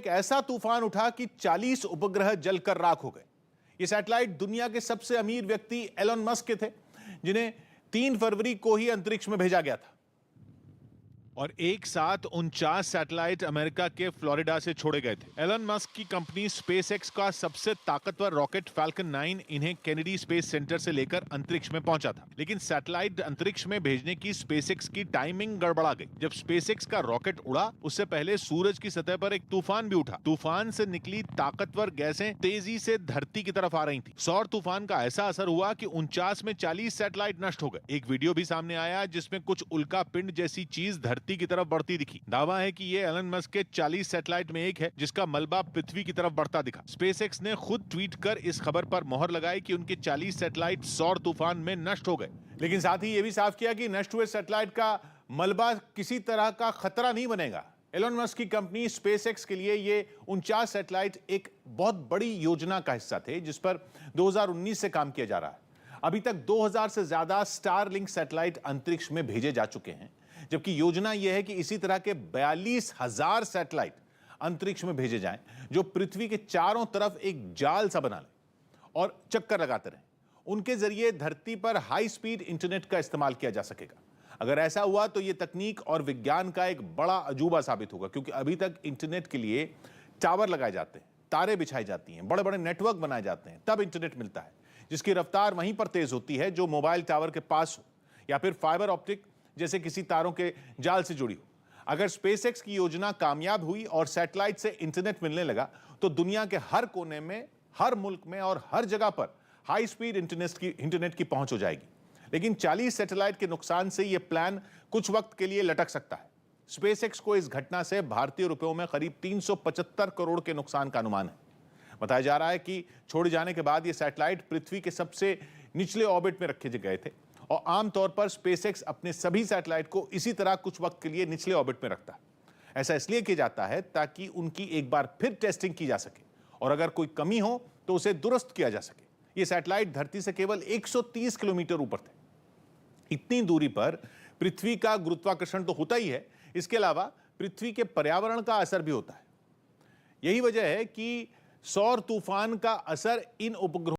एक ऐसा तूफान उठा कि 40 उपग्रह जलकर राख हो गए। ये सैटेलाइट दुनिया के सबसे अमीर व्यक्ति एलन मस्क के थे, जिन्हें 3 फरवरी को ही अंतरिक्ष में भेजा गया था। और एक साथ 49 सैटेलाइट अमेरिका के फ्लोरिडा से छोड़े गए थे। एलन मस्क की कंपनी स्पेसएक्स का सबसे ताकतवर रॉकेट फैल्कन 9 इन्हें केनेडी स्पेस सेंटर से लेकर अंतरिक्ष में पहुंचा था। लेकिन सैटेलाइट अंतरिक्ष में भेजने की स्पेसएक्स की टाइमिंग गड़बड़ा गई। जब स्पेसएक्स का रॉकेट उड़ा, उससे पहले सूरज की सतह पर एक तूफान भी उठा। तूफान से निकली ताकतवर गैसें तेजी से धरती की तरफ आ रही थी। सौर तूफान का ऐसा असर हुआ कि 49 में 40 सैटेलाइट नष्ट हो गए। एक वीडियो भी सामने आया जिसमें कुछ उल्का पिंड जैसी चीज धरती की तरफ बढ़ती दिखी। दावा है कि ये एलन मस्क के 40 सैटेलाइट में एक है, जिसका मलबा पृथ्वी की तरफ बढ़ता दिखा। स्पेसएक्स ने खुद ट्वीट कर इस खबर पर मोहर लगाई कि उनके 40 सैटेलाइट सौर तूफान में नष्ट हो गए। लेकिन साथ ही यह भी साफ किया कि नष्ट हुए सैटेलाइट का मलबा किसी तरह का खतरा नहीं बनेगा। एलन मस्क की कंपनी स्पेसएक्स के लिए ये 49 सैटेलाइट एक बहुत बड़ी योजना का हिस्सा थे, जिस पर 2019 से काम किया जा रहा है। अभी तक 2000 से ज्यादा स्टारलिंक सैटेलाइट अंतरिक्ष में भेजे जा चुके हैं, जबकि योजना यह है कि इसी तरह के 42,000 सैटेलाइट अंतरिक्ष में भेजे जाएं, जो पृथ्वी के चारों तरफ एक जाल सा बना लें और चक्कर लगाते रहें। उनके जरिए धरती पर हाई स्पीड इंटरनेट का इस्तेमाल किया जा सकेगा। अगर ऐसा हुआ तो यह तकनीक और विज्ञान का एक बड़ा अजूबा साबित होगा, क्योंकि अभी तक इंटरनेट के लिए टावर लगाए जाते हैं, तारे बिछाई जाती हैं, बड़े बड़े नेटवर्क बनाए जाते हैं, तब इंटरनेट मिलता है, जिसकी रफ्तार वहीं पर तेज होती है जो मोबाइल टावर के पास हो या फिर फाइबर ऑप्टिक जैसे किसी तारों के जाल से जुड़ी हो। अगर स्पेसएक्स की योजना कामयाब हुई और सैटेलाइट से इंटरनेट मिलने लगा, तो दुनिया के हर कोने में, हर मुल्क में और हर जगह पर हाई स्पीड इंटरनेट की पहुंच हो जाएगी। लेकिन 40 सैटेलाइट के नुकसान से यह प्लान कुछ वक्त के लिए लटक सकता है। स्पेसएक्स को इस घटना से भारतीय रुपयों में करीब 375 करोड़ के नुकसान का अनुमान है। बताया जा रहा है कि छोड़े जाने के बाद यह सैटेलाइट पृथ्वी के सबसे निचले ऑर्बिट में रखे गए थे, और आमतौर पर स्पेसएक्स अपने सभी सैटेलाइट को इसी तरह कुछ वक्त के लिए निचले ऑर्बिट में रखता है। ऐसा इसलिए किया जाता है ताकि उनकी एक बार फिर टेस्टिंग की जा सके, और अगर कोई कमी हो तो उसे दुरुस्त किया जा सके। ये सैटेलाइट धरती से केवल 130 किलोमीटर ऊपर थे। इतनी दूरी पर पृथ्वी का गुरुत्वाकर्षण तो होता ही है, इसके अलावा पृथ्वी के पर्यावरण का असर भी होता है। यही वजह है कि सौर तूफान का असर इन उपग्रहों